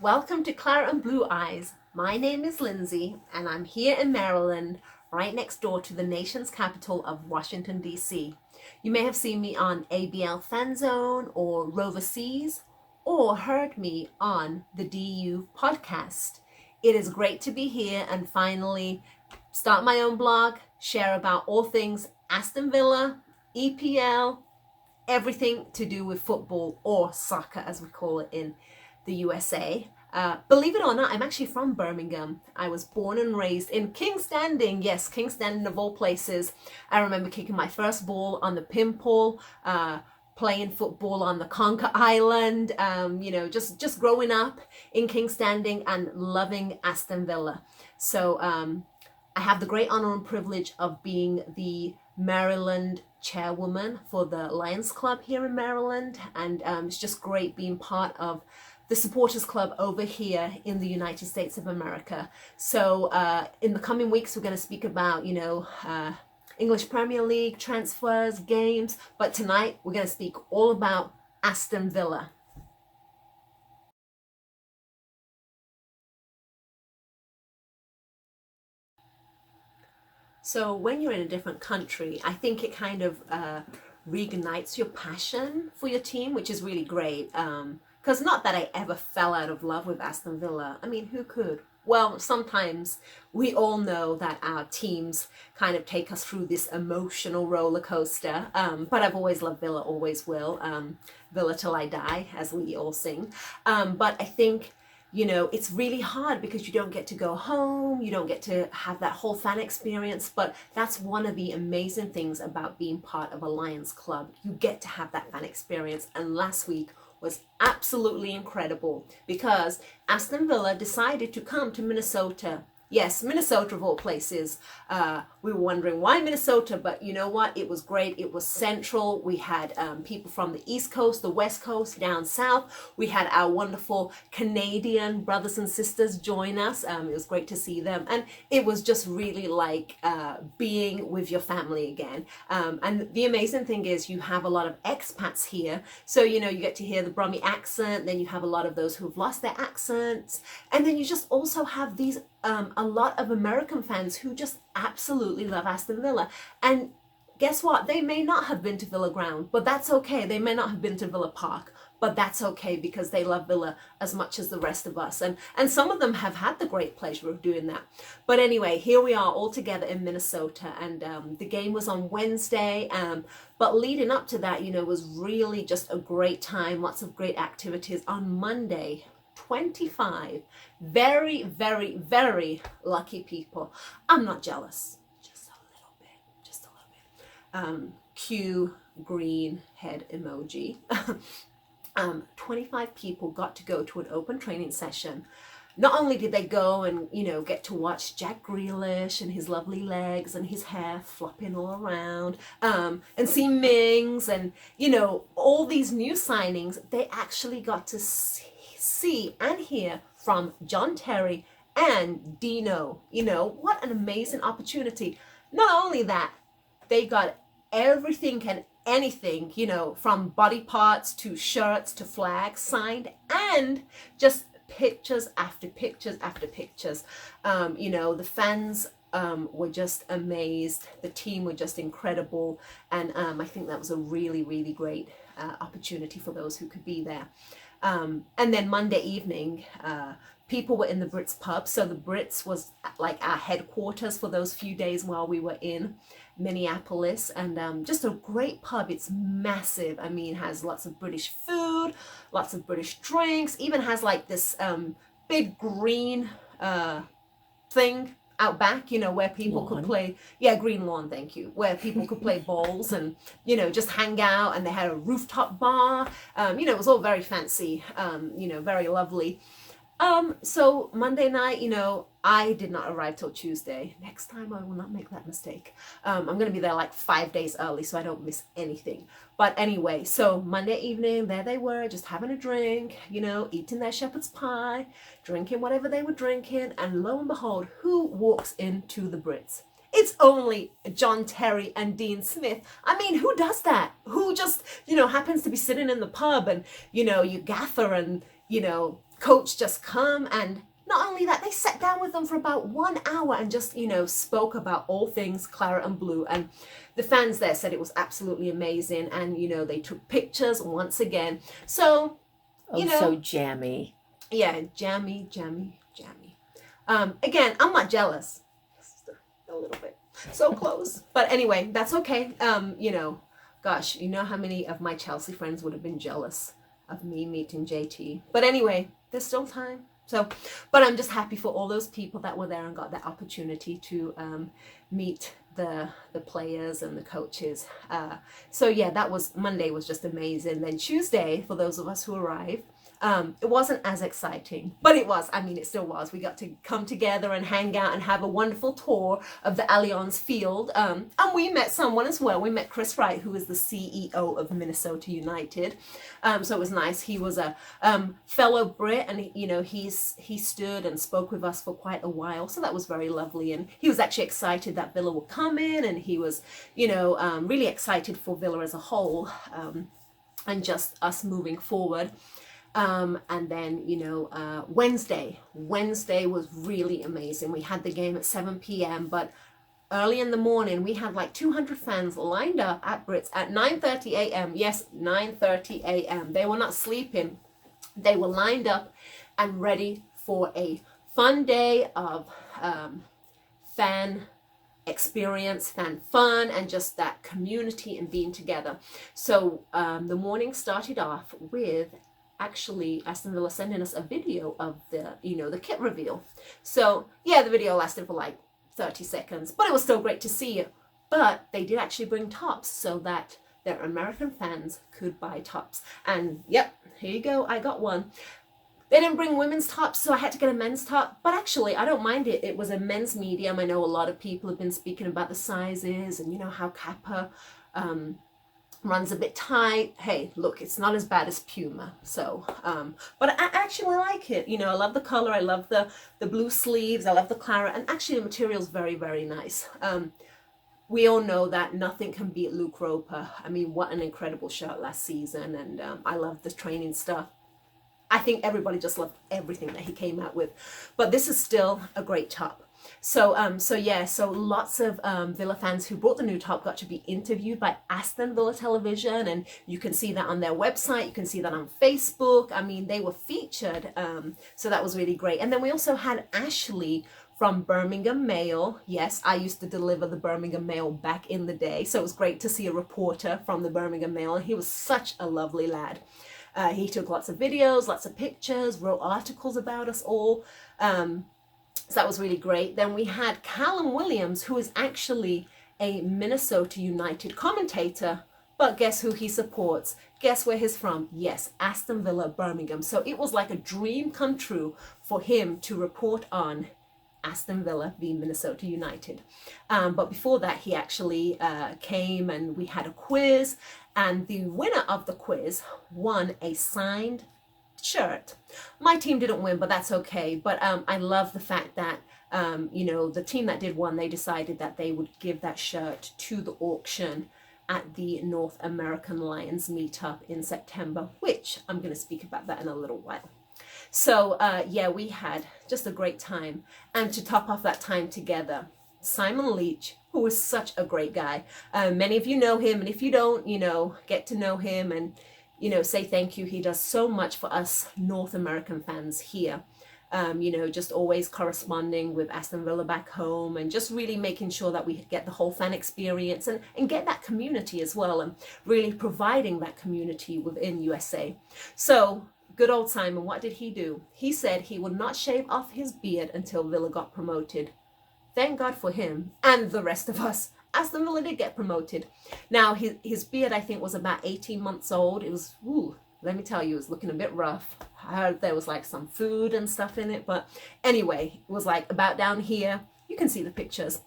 Welcome to Claret and Blue Eyes. My name is Lindsay and I'm here in Maryland, right next door to the nation's capital of Washington, D.C. You may have seen me on ABL Fan Zone or Roverseas or heard me on the DU podcast. It is great to be here and finally start my own blog, share about all things Aston Villa, EPL, everything to do with football or soccer as we call it in the USA. Believe it or not, I'm actually from Birmingham. I was born and raised in King's Standing. Yes, King's Standing of all places. I remember kicking my first ball on the Pimple, playing football on the Conker Island, just growing up in King's Standing and loving Aston Villa. So I have the great honor and privilege of being the Maryland chairwoman for the Lions Club here in Maryland, and it's just great being part of the supporters club over here in the United States of America. So in the coming weeks we're going to speak about English Premier League transfers, games, but tonight we're going to speak all about Aston Villa. So when you're in a different country, I think it kind of reignites your passion for your team, which is really great. Because not that I ever fell out of love with Aston Villa. I mean, who could? Well, sometimes we all know that our teams kind of take us through this emotional roller coaster. But I've always loved Villa, always will. Villa till I die, as we all sing. But I think, it's really hard because you don't get to go home, you don't get to have that whole fan experience, but that's one of the amazing things about being part of a Lions club. You get to have that fan experience, and last week was absolutely incredible because Aston Villa decided to come to Minnesota. Yes, Minnesota of all places. We were wondering why Minnesota, but you know what? It was great. It was central. We had people from the East Coast, the West Coast, down south. We had our wonderful Canadian brothers and sisters join us. It was great to see them. And it was just really like being with your family again. And the amazing thing is you have a lot of expats here. So, you get to hear the Brummie accent. Then you have a lot of those who've lost their accents. And then you just also have these a lot of American fans who just absolutely love Aston Villa. And guess what? They may not have been to Villa Ground, but that's okay. They may not have been to Villa Park, but that's okay because they love Villa as much as the rest of us. And some of them have had the great pleasure of doing that. But anyway, here we are all together in Minnesota, and the game was on Wednesday. But leading up to that, was really just a great time. Lots of great activities on Monday. 25 very, very, very lucky people. I'm not jealous, just a little bit. Cue green head emoji. 25 people got to go to an open training session. Not only did they go and get to watch Jack Grealish and his lovely legs and his hair flopping all around, and see Mings and all these new signings, they actually got to see and hear from John Terry and Dino. What an amazing opportunity. Not only that, they got everything and anything, from body parts to shirts to flags signed, and just pictures after pictures after pictures. The fans were just amazed. The team were just incredible. And I think that was a really, really great opportunity for those who could be there. And then Monday evening, people were in the Brits pub. So the Brits was like our headquarters for those few days while we were in Minneapolis, and just a great pub. It's massive. I mean, has lots of British food, lots of British drinks, even has like this big green thing out back, where people could play, green lawn, thank you, where people could play bowls and, just hang out, and they had a rooftop bar. It was all very fancy, very lovely. So Monday night, I did not arrive till Tuesday. Next time I will not make that mistake. I'm going to be there like 5 days early so I don't miss anything. But anyway, so Monday evening, there they were, just having a drink, eating their shepherd's pie, drinking whatever they were drinking. And lo and behold, who walks into the Brits? It's only John Terry and Dean Smith. I mean, who does that? Who just, happens to be sitting in the pub and, you gaffer and, coach just come, and not only that, they sat down with them for about 1 hour and just, spoke about all things claret and blue. And the fans there said it was absolutely amazing. And, they took pictures once again. So, so jammy. Yeah, jammy. Again, I'm not jealous. A little bit. So close. But anyway, that's okay. Gosh, you know how many of my Chelsea friends would have been jealous of me meeting JT. But anyway, there's still time. So, but I'm just happy for all those people that were there and got that opportunity to meet the players and the coaches. So yeah, Monday was just amazing. Then Tuesday, for those of us who arrived, it wasn't as exciting, but it was. I mean, it still was. We got to come together and hang out and have a wonderful tour of the Allianz Field. And we met someone as well. We met Chris Wright, who is the CEO of Minnesota United. So it was nice. He was a fellow Brit, and he stood and spoke with us for quite a while. So that was very lovely. And he was actually excited that Villa would come in, and he was, really excited for Villa as a whole, and just us moving forward. And then, Wednesday was really amazing. We had the game at 7 p.m., but early in the morning, we had like 200 fans lined up at Brits at 9:30 a.m. Yes, 9:30 a.m. They were not sleeping. They were lined up and ready for a fun day of fan experience, fan fun, and just that community and being together. So the morning started off with actually Aston Villa sending us a video of the kit reveal. So yeah, the video lasted for like 30 seconds, but it was still great to see it. But they did actually bring tops so that their American fans could buy tops. And yep, here you go, I got one. They didn't bring women's tops, so I had to get a men's top. But actually, I don't mind it. It was a men's medium. I know a lot of people have been speaking about the sizes and how Kappa runs a bit tight. Hey, look, it's not as bad as Puma. So, but I actually like it. I love the color. I love the blue sleeves. I love the claret. And actually, the material is very, very nice. We all know that nothing can beat Luke Roper. I mean, what an incredible shirt last season. And I love the training stuff. I think everybody just loved everything that he came out with. But this is still a great top. So lots of Villa fans who bought the new top got to be interviewed by Aston Villa Television, and you can see that on their website. You can see that on Facebook. I mean, they were featured. So that was really great. And then we also had Ashley from Birmingham Mail. Yes, I used to deliver the Birmingham Mail back in the day. So it was great to see a reporter from the Birmingham Mail. And he was such a lovely lad. He took lots of videos, lots of pictures, wrote articles about us all. So that was really great. Then we had Callum Williams, who is actually a Minnesota United commentator. But guess who he supports? Guess where he's from? Yes, Aston Villa, Birmingham. So it was like a dream come true for him to report on Aston Villa v Minnesota United. But before that, he actually came and we had a quiz. And the winner of the quiz won a signed shirt. My team didn't win, but that's okay. But I love the fact that the team that did win, they decided that they would give that shirt to the auction at the North American Lions meetup in September, which I'm going to speak about that in a little while. So yeah, we had just a great time. And to top off that time together, Simon Leech, who was such a great guy. Many of you know him, and if you don't, get to know him and say thank you. He does so much for us North American fans here. Just always corresponding with Aston Villa back home and just really making sure that we get the whole fan experience and get that community as well, and really providing that community within USA. So good old Simon, what did he do? He said he would not shave off his beard until Villa got promoted. Thank God for him and the rest of us. Aston Villa did get promoted. Now, his beard, I think, was about 18 months old. It was, let me tell you, it was looking a bit rough. I heard there was like some food and stuff in it. But anyway, it was like about down here. You can see the pictures.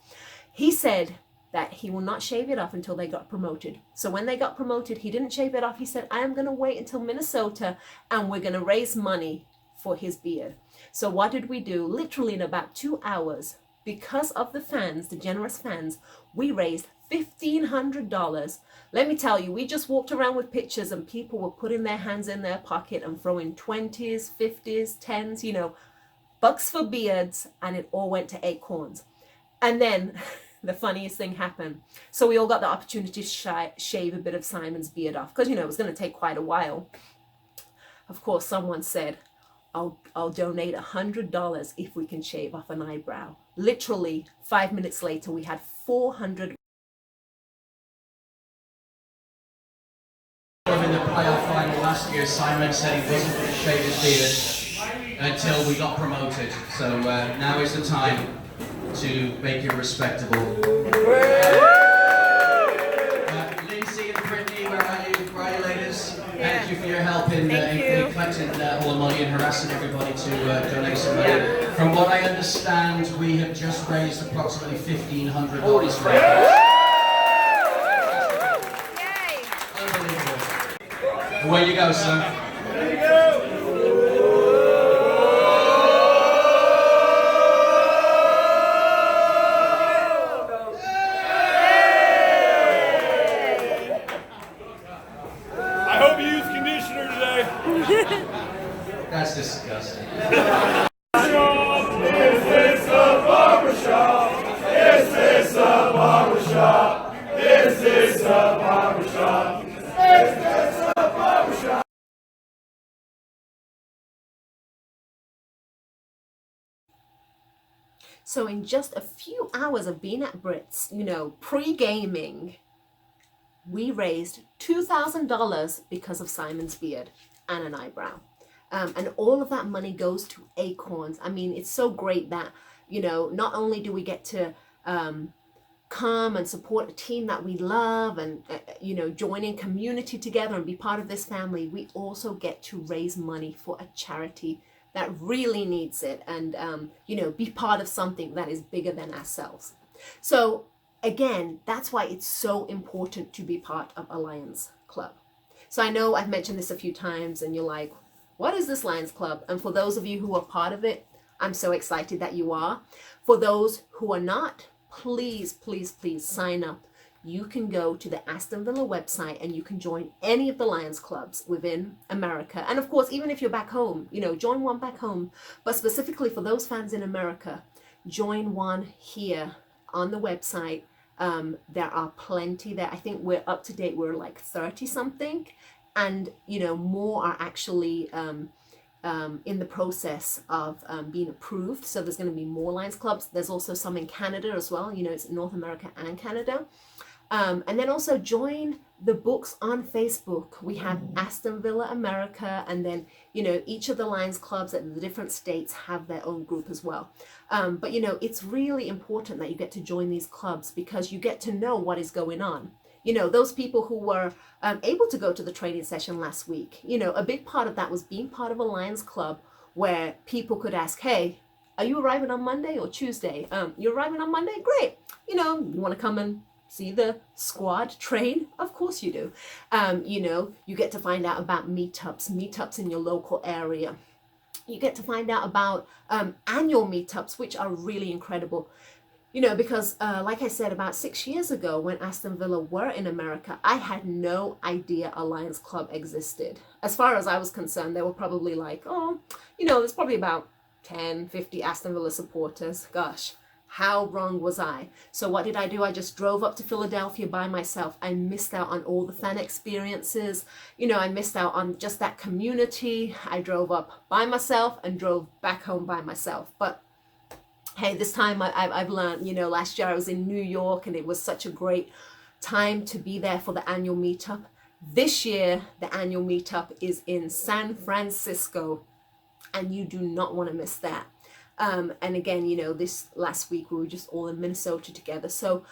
He said that he will not shave it off until they got promoted. So when they got promoted, he didn't shave it off. He said, I am going to wait until Minnesota and we're going to raise money for his beard. So what did we do? Literally in about 2 hours, because of the fans, the generous fans, we raised $1,500. Let me tell you, we just walked around with pictures and people were putting their hands in their pocket and throwing 20s, 50s, 10s, you know, bucks for beards, and it all went to acorns. And then the funniest thing happened. So we all got the opportunity to shave a bit of Simon's beard off because, you know, it was going to take quite a while. Of course, someone said, I'll donate $100 if we can shave off an eyebrow. Literally 5 minutes later, we had 400. In the playoff final last year, Simon said he wasn't going to shave his beard until we got promoted. So now is the time to make it respectable. Lindsay and Brittany, where are you? Where are you, ladies? Thank you for your help in collecting all the money and harassing everybody to donate some money. Yeah. From what I understand, we have just raised approximately $1,500. Unbelievable. Away you go, sir. There you go. That's disgusting. Is this a barbershop? Is this a barbershop? Is this a barbershop? Is this a barbershop? So in just a few hours of being at Brits, you know, pre-gaming, we raised $2,000 because of Simon's beard and an eyebrow. And all of that money goes to Acorns. I mean, it's so great that, you know, not only do we get to come and support a team that we love and, you know, join in community together and be part of this family, we also get to raise money for a charity that really needs it and, you know, be part of something that is bigger than ourselves. So again, that's why it's so important to be part of a Lions Club. So I know I've mentioned this a few times and you're like, what is this Lions Club? And for those of you who are part of it, I'm so excited that you are. For those who are not, please, please, please sign up. You can go to the Aston Villa website and you can join any of the Lions Clubs within America. And of course, even if you're back home, you know, join one back home. But specifically for those fans in America, join one here on the website. There are plenty there. I think we're up to date. We're like 30 something. And, you know, more are actually in the process of being approved. So there's going to be more Lions Clubs. There's also some in Canada as well. You know, it's North America and Canada. And then also join the books on Facebook. We have Aston Villa America, and then, you know, each of the Lions Clubs at the different states have their own group as well. But, you know, it's really important that you get to join these clubs because you get to know what is going on. You know, those people who were able to go to the training session last week, you know, a big part of that was being part of a Lions Club where people could ask, hey, are you arriving on Monday or Tuesday? You're arriving on Monday? Great. You know, you want to come and see the squad train? Of course you do. You know, you get to find out about meetups in your local area. You get to find out about annual meetups, which are really incredible. You know, because like I said, about 6 years ago when Aston Villa were in America, I had no idea a Lions Club existed. As far as I was concerned, they were probably like, oh, you know, there's probably about 10, 50 Aston Villa supporters. Gosh, how wrong was I? So what did I do? I just drove up to Philadelphia by myself. I missed out on all the fan experiences. You know, I missed out on just that community. I drove up by myself and drove back home by myself. But hey, this time I've learned, you know, last year I was in New York and it was such a great time to be there for the annual meetup. This year, the annual meetup is in San Francisco and you do not want to miss that. And again, you know, this last week we were just all in Minnesota together. So,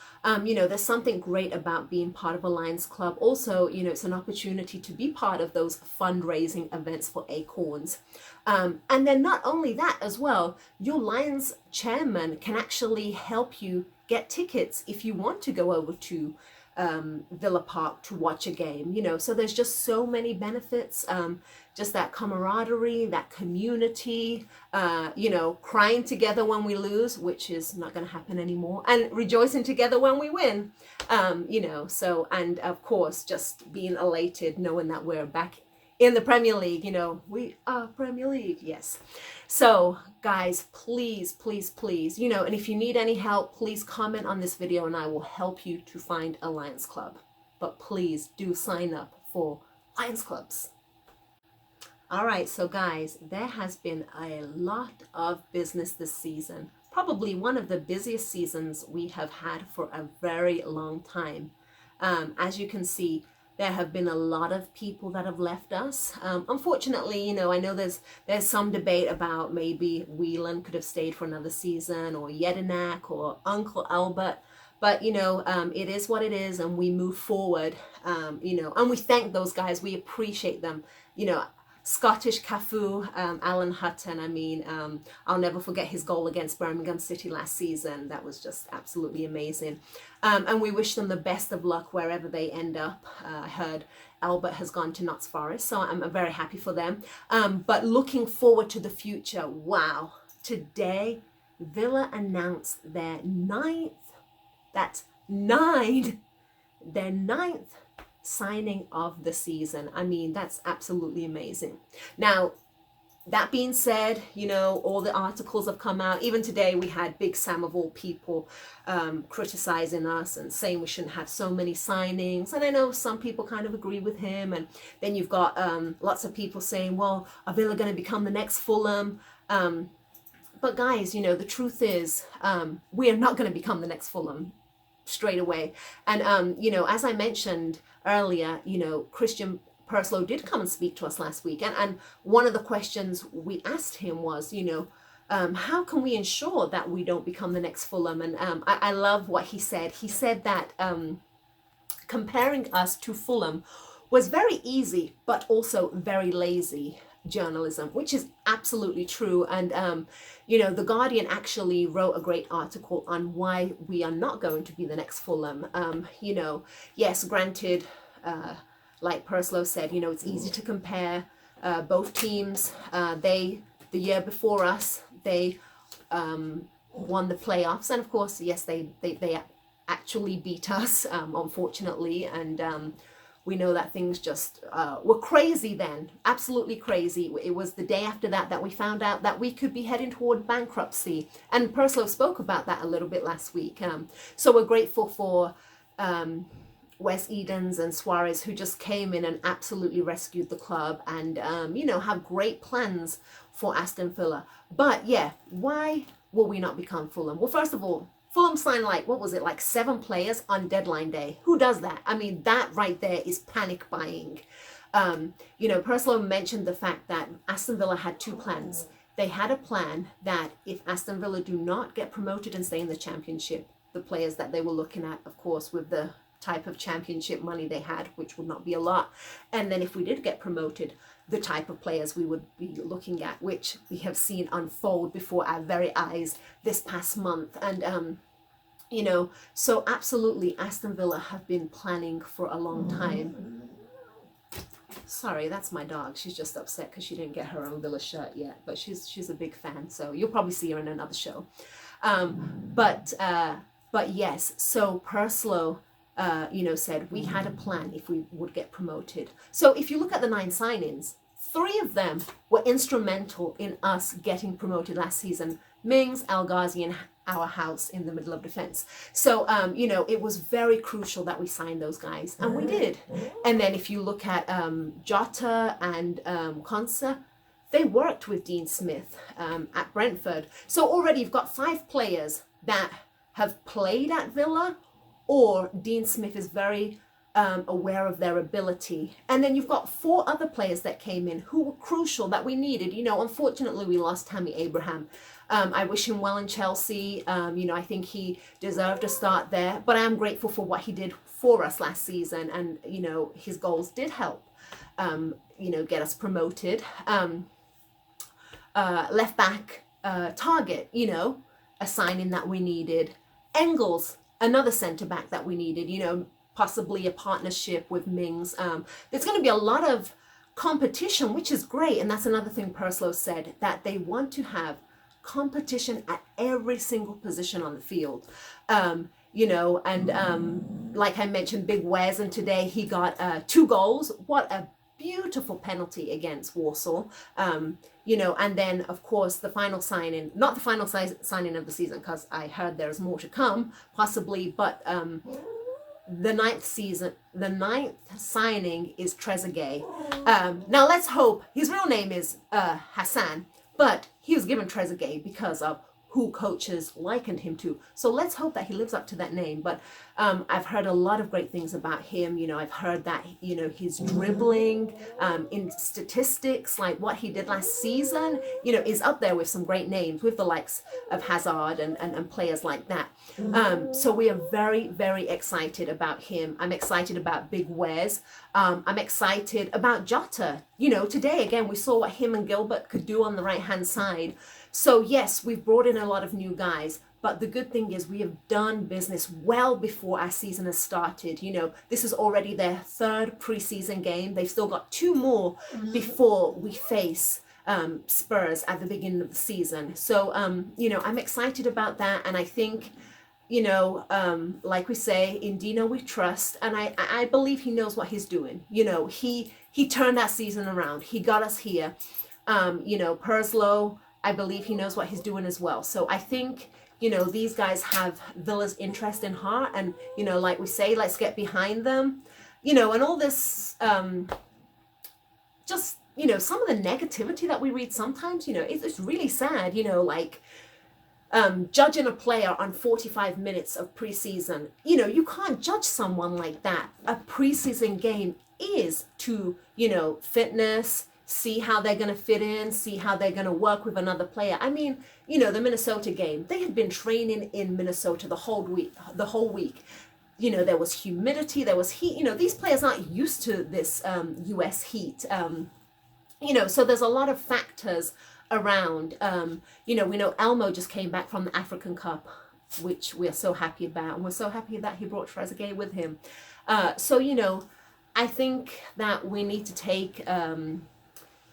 you know, there's something great about being part of a Lions Club. Also, you know, it's an opportunity to be part of those fundraising events for Acorns. And then not only that as well, your Lions chairman can actually help you get tickets if you want to go over to Villa Park to watch a game, you know. So there's just so many benefits, just that camaraderie, that community, you know, crying together when we lose, which is not going to happen anymore, and rejoicing together when we win, you know. So, and of course, just being elated knowing that we're back in the Premier League, you know, we are Premier League, yes. So guys, please, please, please, you know, and if you need any help, please comment on this video and I will help you to find a Lions Club. But please do sign up for Lions Clubs. All right, so guys, there has been a lot of business this season. Probably one of the busiest seasons we have had for a very long time. As you can see, there have been a lot of people that have left us. Unfortunately, you know, I know there's some debate about maybe Fullen could have stayed for another season, or Jedinak, or Uncle Albert. But, you know, it is what it is, and we move forward, you know, and we thank those guys. We appreciate them, you know. Scottish Cafu, Alan Hutton, I mean, I'll never forget his goal against Birmingham City last season. That was just absolutely amazing. And we wish them the best of luck wherever they end up. I heard Albert has gone to Notts Forest, so I'm very happy for them. But looking forward to the future, wow. Today, Villa announced their ninth signing of the season. I mean, that's absolutely amazing. Now, that being said, you know, all the articles have come out. Even today we had Big Sam of all people criticizing us and saying we shouldn't have so many signings. And I know some people kind of agree with him. And then you've got lots of people saying, well, are Villa going to become the next Fulham? But guys, you know, the truth is we are not going to become the next Fulham straight away. And, you know, as I mentioned earlier, you know, Christian Purslow did come and speak to us last week. And one of the questions we asked him was, you know, how can we ensure that we don't become the next Fulham? And I love what he said. He said that comparing us to Fulham was very easy, but also very lazy journalism, which is absolutely true. And you know, the Guardian actually wrote a great article on why we are not going to be the next Fulham. You know, yes, granted, like Purslow said, you know, it's easy to compare both teams. The year before us, they won the playoffs, and of course, yes, they actually beat us, unfortunately, and we know that things just were crazy then, absolutely crazy. It was the day after that we found out that we could be heading toward bankruptcy. And Purslow spoke about that a little bit last week. So we're grateful for Wes Edens and Suarez, who just came in and absolutely rescued the club and, you know, have great plans for Aston Villa. But yeah, why will we not become Fulham? Well, first of all, Fulham signed like, what was it, like 7 players on deadline day. Who does that? I mean, that right there is panic buying. You know, Purslow mentioned the fact that Aston Villa had 2 plans. They had a plan that if Aston Villa do not get promoted and stay in the Championship, the players that they were looking at, of course, with the type of Championship money they had, which would not be a lot. And then if we did get promoted, the type of players we would be looking at, which we have seen unfold before our very eyes this past month. And, you know, so absolutely Aston Villa have been planning for a long time. Sorry, that's my dog. She's just upset because she didn't get her own Villa shirt yet, but she's a big fan, so you'll probably see her in another show. But yes, so Purslow, you know, said we had a plan if we would get promoted. So if you look at the 9 signings, 3 of them were instrumental in us getting promoted last season. Mings, El Ghazi, and our house in the middle of defense. So, you know, it was very crucial that we signed those guys, and we did. And then if you look at Jota and Konsa, they worked with Dean Smith at Brentford. So already you've got 5 players that have played at Villa, or Dean Smith is very aware of their ability. And then you've got 4 other players that came in who were crucial that we needed. You know, unfortunately, we lost Tammy Abraham. I wish him well in Chelsea. You know, I think he deserved a start there. But I am grateful for what he did for us last season. And, you know, his goals did help, you know, get us promoted. Left back Target, you know, a signing that we needed. Engels, another centre back that we needed. You know, possibly a partnership with Mings. There's going to be a lot of competition, which is great. And that's another thing Perslow said, that they want to have competition at every single position on the field. You know, and like I mentioned, Big Wes, and today he got 2 goals. What a beautiful penalty against Warsaw. You know, and then of course the final signing, not the final signing of the season, because I heard there's more to come possibly, but the ninth signing is Trezeguet. Now let's hope his real name is Hassan, but he was given Trezeguet because of who coaches likened him to. So let's hope that he lives up to that name. But I've heard a lot of great things about him. You know, I've heard that, you know, his dribbling in statistics, like what he did last season, you know, is up there with some great names, with the likes of Hazard and players like that. So we are very, very excited about him. I'm excited about Big Wes. I'm excited about Jota. You know, today, again, we saw what him and Gilbert could do on the right-hand side. So yes, we've brought in a lot of new guys, but the good thing is we have done business well before our season has started. You know, this is already their 3rd preseason game. They've still got 2 more before we face Spurs at the beginning of the season. So, you know, I'm excited about that. And I think, you know, like we say, in Dino we trust. And I believe he knows what he's doing. You know, he turned that season around. He got us here. You know, Perslow, I believe he knows what he's doing as well. So I think, you know, these guys have Villa's interest in heart. And, you know, like we say, let's get behind them. You know, and all this, just, you know, some of the negativity that we read sometimes, you know, it's really sad, you know, like judging a player on 45 minutes of preseason. You know, you can't judge someone like that. A preseason game is to, you know, fitness, see how they're going to fit in, see how they're going to work with another player. I mean, you know, the Minnesota game, they had been training in Minnesota the whole week. You know, there was humidity, there was heat. You know, these players aren't used to this US heat. You know, so there's a lot of factors around. You know, we know Elmo just came back from the African Cup, which we're so happy about. And we're so happy that he brought Trezeguet with him. So, you know, I think that we need to take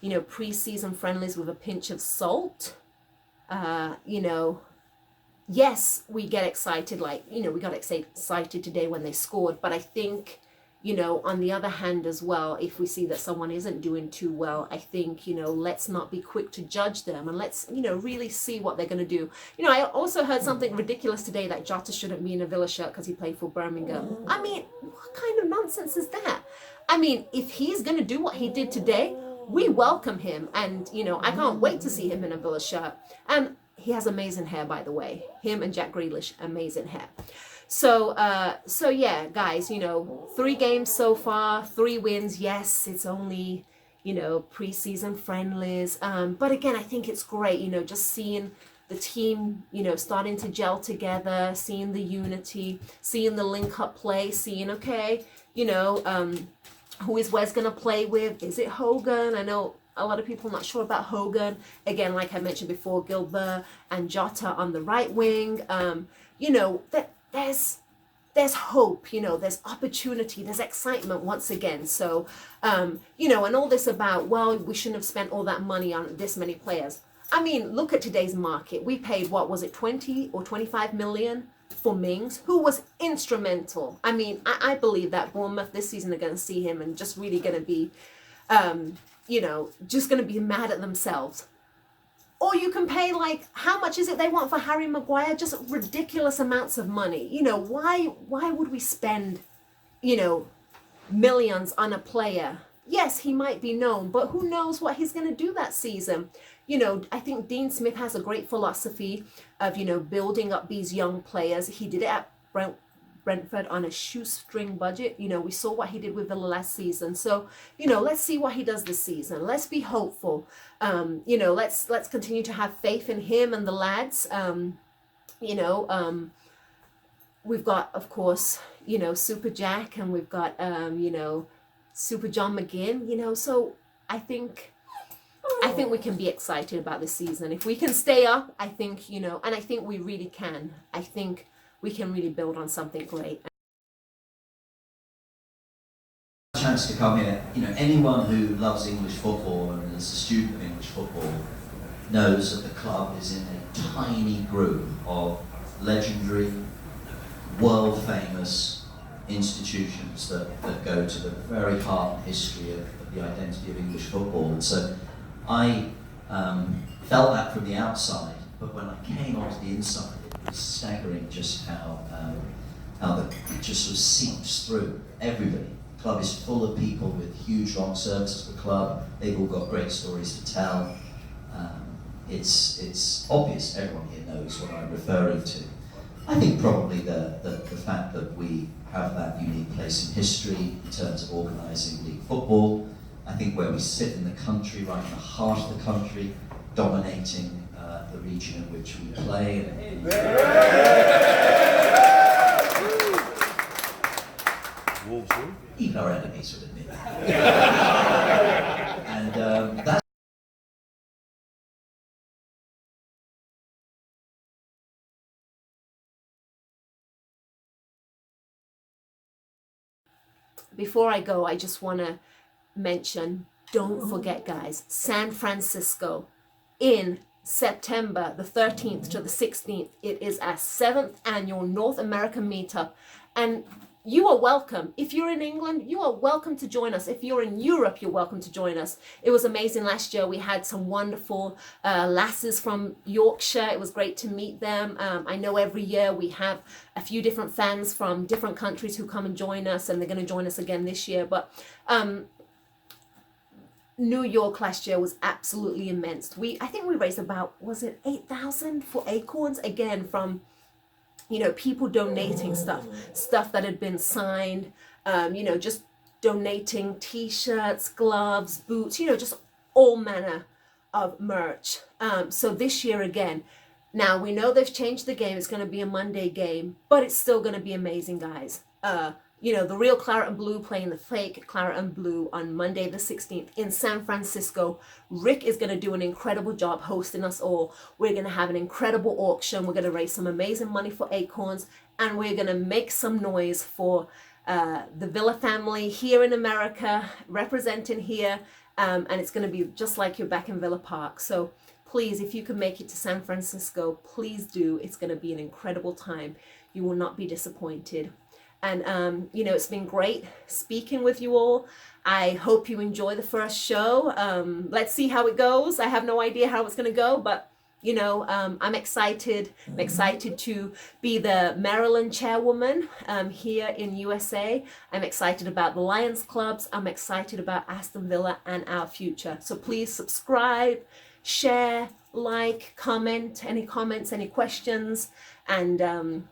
you know, preseason friendlies with a pinch of salt. You know, yes, we get excited, like, you know, we got excited today when they scored, but I think, you know, on the other hand as well, if we see that someone isn't doing too well, I think, you know, let's not be quick to judge them, and let's, you know, really see what they're going to do. You know, I also heard something ridiculous today, that Jota shouldn't be in a Villa shirt because he played for Birmingham. I mean, what kind of nonsense is that? I mean, if he's going to do what he did today, we welcome him, and, you know, I can't wait to see him in a Villa shirt. And he has amazing hair, by the way. Him and Jack Grealish, amazing hair. So, so yeah, guys, you know, 3 games so far, 3 wins. Yes, it's only, you know, preseason friendlies. But again, I think it's great, you know, just seeing the team, you know, starting to gel together, seeing the unity, seeing the link-up play, seeing, okay, you know, who is Wes going to play with? Is it Hogan? I know a lot of people are not sure about Hogan. Again, like I mentioned before, Gilbert and Jota on the right wing. You know, there's hope, you know, there's opportunity, there's excitement once again. So, you know, and all this about, well, we shouldn't have spent all that money on this many players. I mean, look at today's market. We paid, what was it, 20 or 25 million for Mings, who was instrumental. I mean, I believe that Bournemouth this season are going to see him and just really going to be, you know, just going to be mad at themselves. Or you can pay, like, how much is it they want for Harry Maguire? Just ridiculous amounts of money. You know, why would we spend, you know, millions on a player? Yes, he might be known, but who knows what he's going to do that season? You know, I think Dean Smith has a great philosophy of, you know, building up these young players. He did it at Brentford on a shoestring budget. You know, we saw what he did with Villa last season. So, you know, let's see what he does this season. Let's be hopeful. You know, let's continue to have faith in him and the lads. You know, we've got, of course, you know, Super Jack, and we've got, you know, Super John McGinn, you know, so I think we can be excited about this season. If we can stay up, I think, you know, and I think we really can. I think we can really build on something great. chance to come here. You know, anyone who loves English football and is a student of English football knows that the club is in a tiny group of legendary, world-famous institutions that go to the very heart and history of the identity of English football. And so I felt that from the outside, but when I came onto the inside, it was staggering just how it just sort of seeps through everybody. The club is full of people with huge long services for the club. They've all got great stories to tell. It's obvious, everyone here knows what I'm referring to. I think probably the fact that we have that unique place in history in terms of organising league football. I think where we sit in the country, right in the heart of the country, dominating the region in which we play. Even our enemies would admit that. And that's Before I go, I just want to mention, don't forget, guys, San Francisco in September the 13th to the 16th. It is our 7th annual North American meetup, and you are welcome. If you're in England, you are welcome to join us. If you're in Europe, you're welcome to join us. It was amazing last year. We had some wonderful lasses from Yorkshire. It was great to meet them. I know every year we have a few different fans from different countries who come and join us, and they're going to join us again this year. But New York last year was absolutely immense. I think we raised about, was it 8,000 for Acorns? Again, from, you know, people donating stuff that had been signed, you know, just donating t-shirts, gloves, boots, you know, just all manner of merch. So this year again, now we know they've changed the game. It's going to be a Monday game, but it's still going to be amazing, guys. You know, the real Claret and Blue playing the fake Claret and Blue on Monday the 16th in San Francisco. Rick is going to do an incredible job hosting us all. We're going to have an incredible auction. We're going to raise some amazing money for Acorns, and we're going to make some noise for the Villa family here in America, representing here, and it's going to be just like you're back in Villa Park. So please, if you can make it to San Francisco, please do. It's going to be an incredible time. You will not be disappointed. And, you know, it's been great speaking with you all. I hope you enjoy the first show. Let's see how it goes. I have no idea how it's going to go, but, you know, I'm excited. I'm excited to be the Maryland chairwoman here in USA. I'm excited about the Lions clubs. I'm excited about Aston Villa and our future. So please subscribe, share, like, comment, any comments, any questions, and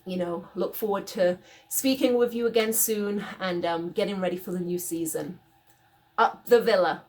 you know, look forward to speaking with you again soon and getting ready for the new season. Up the Villa.